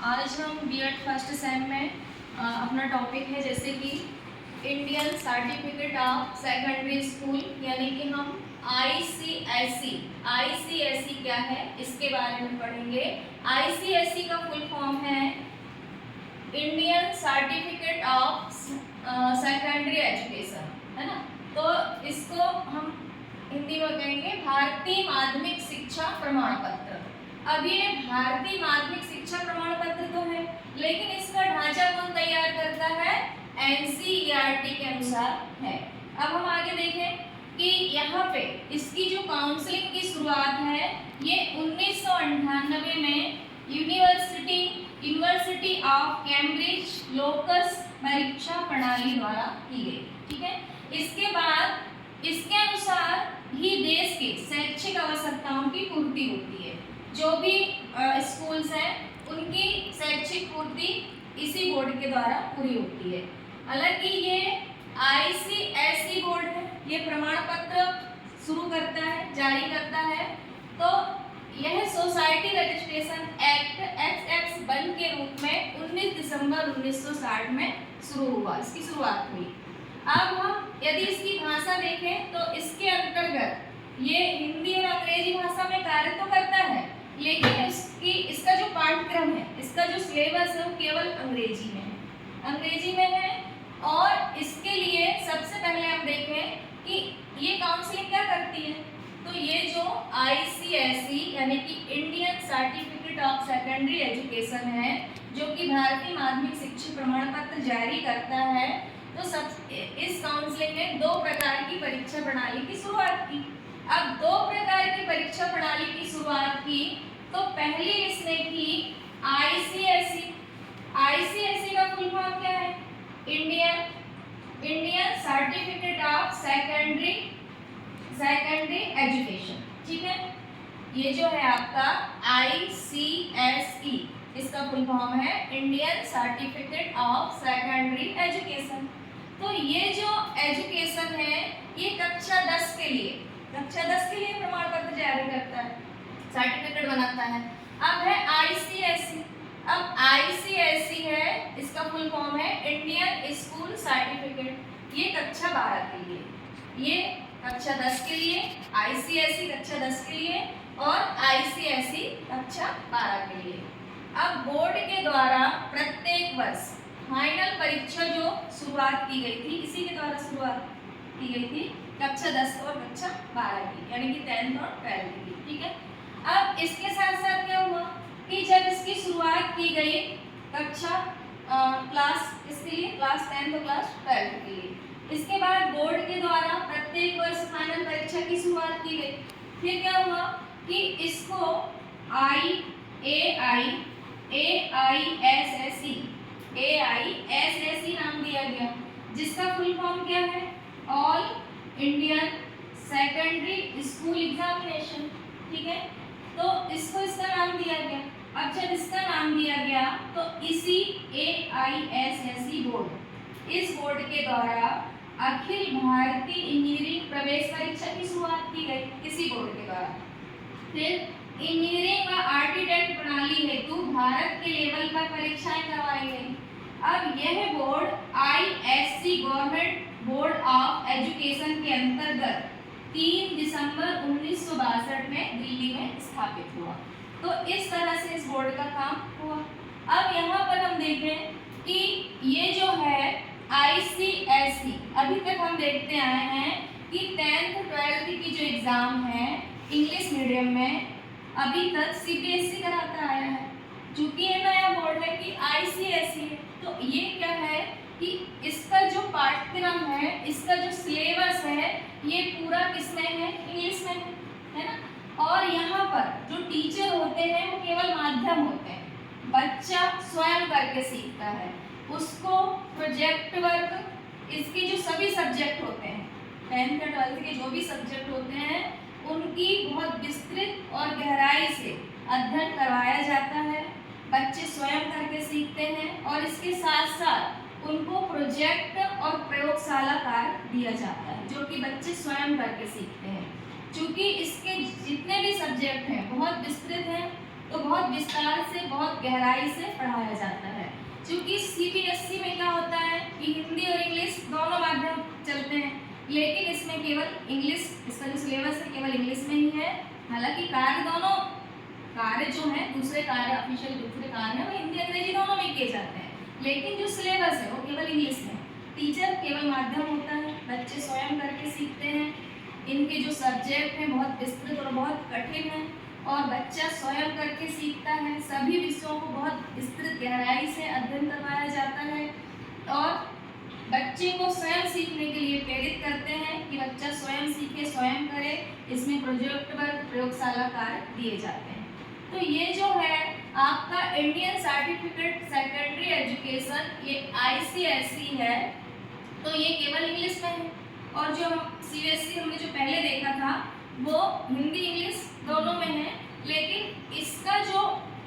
आज हम BEd first sem में अपना टॉपिक है जैसे कि Indian certificate of secondary school, यानी कि हम आईसीएसई क्या है इसके बारे में पढ़ेंगे। आईसीएसई का फुल फॉर्म है Indian certificate of secondary education, है ना। तो इसको हम हिंदी में कहेंगे भारतीय माध्यमिक शिक्षा प्रमाण पत्र। अब ये भारतीय माध्यमिक शिक्षा प्रमाण पत्र तो है, लेकिन इसका ढांचा कौन तैयार करता है? एनसीईआरटी के अनुसार है। अब हम आगे देखें कि यहाँ पे इसकी जो काउंसलिंग की शुरुआत है ये 1998 में यूनिवर्सिटी ऑफ कैम्ब्रिज लोकस परीक्षा प्रणाली द्वारा की गई। ठीक है, इसके बाद इसके अनुसार ही देश के शैक्षिक आवश्यकताओं की पूर्ति होती है। जो भी स्कूल्स हैं उनकी शैक्षिक पूर्ति इसी बोर्ड के द्वारा पूरी होती है। हालांकि ये आईसीएसई बोर्ड है, ये प्रमाण पत्र शुरू करता है, जारी करता है। तो यह सोसाइटी रजिस्ट्रेशन एक्ट एक्स1 के रूप में 19 दिसंबर 1960 में शुरू हुआ, इसकी शुरुआत हुई। अब हम यदि इसकी भाषा देखें तो इसके अंतर्गत ये हिंदी और अंग्रेजी भाषा में कार्य तो करता है, लेकिन इसका जो पाठ्यक्रम है, इसका जो सिलेबस है वो केवल अंग्रेजी में है। और इसके लिए सबसे पहले हम देखें कि ये काउंसलिंग क्या करती है। तो ये जो आईसीएसई यानी कि Indian certificate of secondary education है, जो कि भारतीय माध्यमिक शिक्षा प्रमाण पत्र जारी करता है, तो सब इस काउंसलिंग में 2 प्रकार की परीक्षा प्रणाली की शुरुआत की। अब 2 प्रकार की परीक्षा प्रणाली की शुरुआत की, तो पहली इसने की आईसीएसई का फुल फॉर्म क्या है? Indian certificate of secondary education. ठीक है, ये जो है आपका आईसीएसई, इसका फुल फॉर्म है Indian certificate of secondary education. तो ये जो एजुकेशन है ये कक्षा 10 के लिए प्रमाण पत्र जारी करता है, सर्टिफिकेट बनाता है। अब है आईसीएसई। अब आईसीएसई है, इसका फुल फॉर्म है इंडियन स्कूल सर्टिफिकेट, ये कक्षा 12 के लिए, ये कक्षा 10 के लिए, आईसीएसई कक्षा 10 के लिए और आईसीएसई कक्षा 12 के लिए। अब बोर्ड के द्वारा प्रत्येक वर्ष फाइनल परीक्षा जो शुरुआत की गई थी, इसी के द्वारा शुरुआत की गई थी कक्षा 10 और कक्षा 12 की, यानी कि 10th और 12th की। ठीक है, अब इसके साथ साथ क्या हुआ कि जब इसकी शुरुआत की गई कक्षा क्लास 10th और क्लास 12th के लिए, इसके बाद बोर्ड के द्वारा प्रत्येक वर्ष फाइनल परीक्षा की शुरुआत की गई। फिर क्या हुआ कि इसको AISSE नाम दिया गया, जिसका फुल फॉर्म क्या है? All Indian secondary school examination. ठीक है, तो इसको इसका नाम दिया गया। अब जब इसका नाम दिया गया तो इसी AISSE बोर्ड, इस बोर्ड के द्वारा अखिल भारतीय इंजीनियरिंग प्रवेश परीक्षा की शुरुआत की गई, इसी बोर्ड के द्वारा। फिर इंजीनियरिंग व आर्टिटेक्ट प्रणाली हेतु भारत के लेवल पर परीक्षाएं करवाई गई। अब यह board ISC government board of education के अंतर्गत 3 दिसंबर 1962 में दिल्ली में स्थापित हुआ। तो इस तरह से इस बोर्ड का काम हुआ। अब यहाँ पर हम देखें कि ये जो है आईसीएसई, अभी तक हम देखते आए हैं कि 10th 12th की जो एग्ज़ाम है इंग्लिश मीडियम में अभी तक सीबीएसई कराता आया है। चूँकि ये नया बोर्ड है कि आईसीएसई है, तो ये क्या है कि इसका जो पाठ्यक्रम है, इसका जो सिलेबस है, ये पूरा किसमें है? इंग्लिश में है ना। और यहाँ पर जो टीचर होते हैं वो केवल माध्यम होते हैं, बच्चा स्वयं करके सीखता है, उसको प्रोजेक्ट वर्क, इसके जो सभी सब्जेक्ट होते हैं 10th और 12th के जो भी सब्जेक्ट होते हैं उनकी बहुत विस्तृत और गहराई से अध्ययन करवाया जाता है, बच्चे स्वयं करके सीखते हैं और इसके साथ साथ उनको प्रोजेक्ट और प्रयोगशाला कार्य दिया जाता है जो कि बच्चे स्वयं करके सीखते हैं। चूँकि इसके जितने भी सब्जेक्ट हैं बहुत विस्तृत हैं, तो बहुत विस्तार से बहुत गहराई से पढ़ाया जाता है। क्योंकि सीबीएसई में क्या होता है कि हिंदी और इंग्लिश दोनों माध्यम चलते हैं, लेकिन इसमें केवल इंग्लिश, इसका जो सिलेबस है केवल इंग्लिश में ही है। हालांकि कार्य जो है दूसरे कार्य ऑफिशियल दूसरे कार्य है वो हिंदी अंग्रेजी दोनों में किए जाते हैं, लेकिन जो सिलेबस है वो केवल इंग्लिश में। टीचर केवल माध्यम होता है, बच्चे स्वयं करके सीखते हैं। इनके जो सब्जेक्ट हैं बहुत विस्तृत और बहुत कठिन है और बच्चा स्वयं करके सीखता है। सभी विषयों को बहुत विस्तृत गहराई से अध्ययन करवाया जाता है और बच्चे को स्वयं सीखने के लिए प्रेरित करते हैं कि बच्चा स्वयं सीखे, स्वयं करे। इसमें प्रोजेक्ट वर्क, प्रयोगशाला कार्य दिए जाते हैं। तो ये जो है आपका इंडियन सर्टिफिकेट सेकेंडरी एजुकेशन, ये ICSE है, तो ये केवल इंग्लिश में है। और जो CBSE हमने जो पहले देखा था वो हिंदी इंग्लिश दोनों में है, लेकिन इसका जो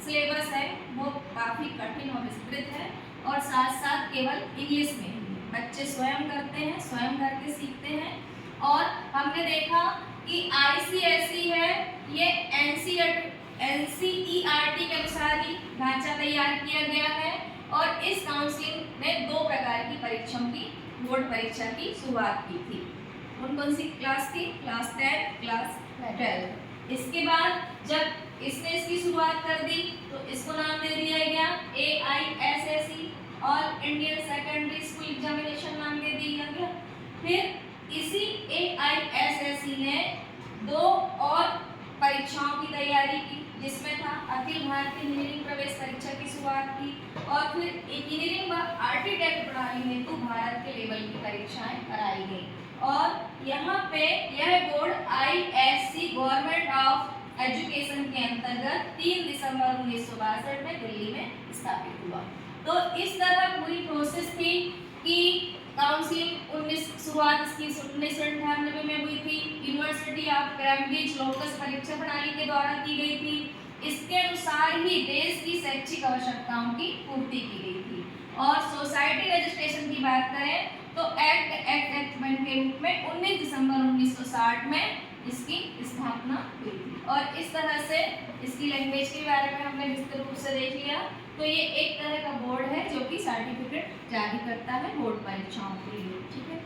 सिलेबस है वो काफ़ी कठिन और विस्तृत है और साथ साथ केवल इंग्लिश में है। बच्चे स्वयं करते हैं, स्वयं करके सीखते हैं। और हमने देखा कि ICSE है ये NCERT के अनुसार ही ढांचा तैयार किया गया है और इस काउंसिलिंग ने 2 प्रकार की परीक्षाओं की बोर्ड परीक्षा की शुरुआत की थी। कौन सी क्लास थी? Class 10, class 12। इसके बाद जब इसने इसकी शुरुआत कर दी तो इसको नाम दे दिया गया AISSE और इंडियन सेकेंडरी स्कूल एग्जामिनेशन नाम दे दिया गया। फिर इसी AISSE ने 2 और परीक्षाओं की तैयारी की, जिसमें था अखिल भारतीय इंजीनियरिंग प्रवेश परीक्षा की शुरुआत की और फिर इंजीनियरिंग व आर्किटेक्ट प्रणाली हेतु भारत के लेवल की परीक्षाएं कराई गई। और यहाँ पे यह board ISC government of education के अंतर्गत 3 दिसंबर 1962 में दिल्ली में स्थापित हुआ। तो इस तरह पूरी प्रोसेस थी कि काउंसिलिंग शुरुआत इसकी 1998 में हुई थी। यूनिवर्सिटी ऑफ कैम्ब्रिज लोकस परीक्षा प्रणाली के द्वारा की गई थी। इसके अनुसार ही देश की शैक्षिक आवश्यकताओं की पूर्ति की गई थी। और सोसाइटी रजिस्ट्रेशन की बात करें तो एक्ट के रूप में 19 दिसंबर 1960 में इसकी स्थापना हुई थी। और इस तरह से इसकी लैंग्वेज के बारे में हमने विस्तृत रूप से देख लिया। तो ये एक तरह का बोर्ड है जो कि सर्टिफिकेट जारी करता है बोर्ड परीक्षाओं के लिए। ठीक है।